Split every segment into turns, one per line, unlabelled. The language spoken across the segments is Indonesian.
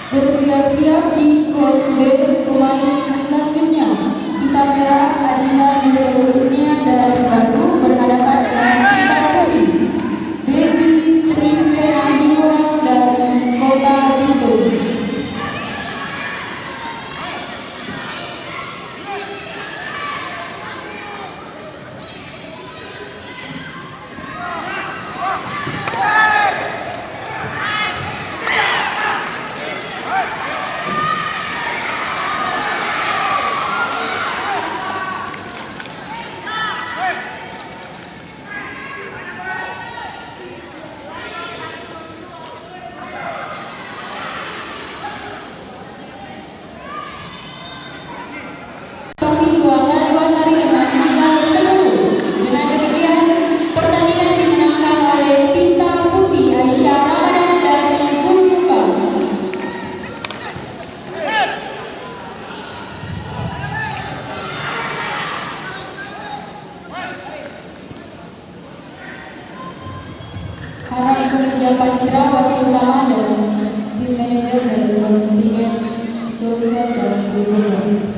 Bersiap-siap di kor B pemain selanjutnya. Pita merah Adila Nurul Kurnia dari Batu berhadapan dengan pita putih Dewi Trivena Dimorang dari Kota Bitung. Harap Kemeja Panitra, wasit utama dan tim manajer dari kontingen Sulsel dan Gubernur.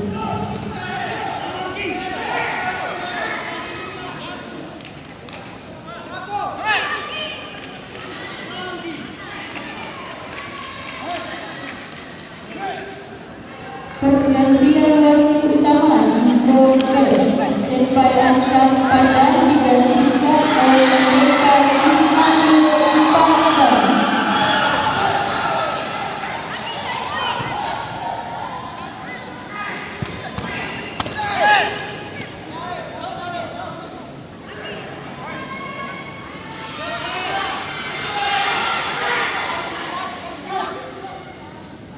Pergantian wasit utama di Koper, Senpai Ansyar Padang digantikan oleh Senpai Ismail Pakar.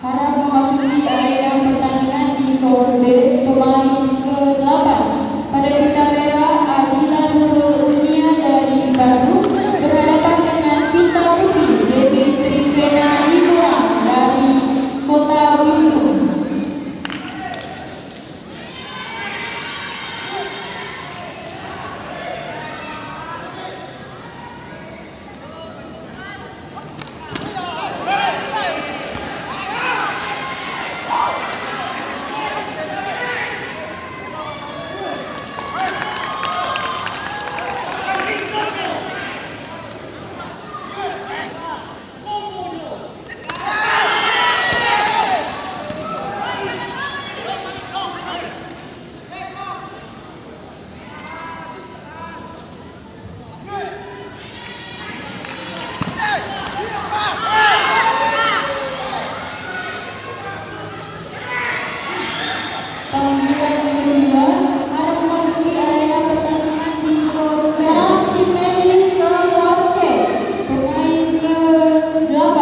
Harap memasuki area pertandingan di kor B pemain ke-8. Pada pita merah Adila Nurul Kurnia dari Batu berhadapan dengan pita putih Dewi Trivena Dimorang dari Kota Bitung. Panggilan kedua harap memasuki area pertandingan di kor B. Tim medis ke kor C. Pemain ke-8.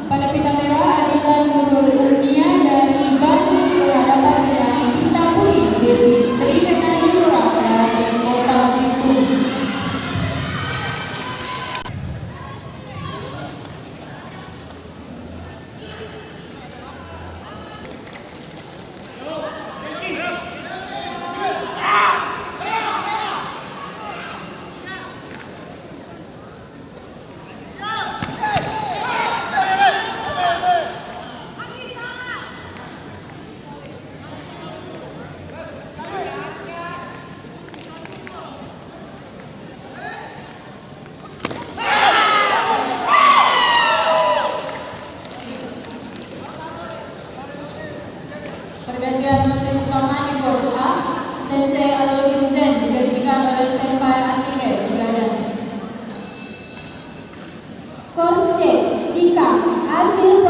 Pada pita merah Adila Nurul Kurnia dari Batu berhadapan dengan pita putih Dewi Trivena Dimorang dari Kota Bitung. Pergantian wasit utama di kor A, Sensei Alvin Zen digantikan oleh Senpai Asike Gadan.
Kor C, jika hasil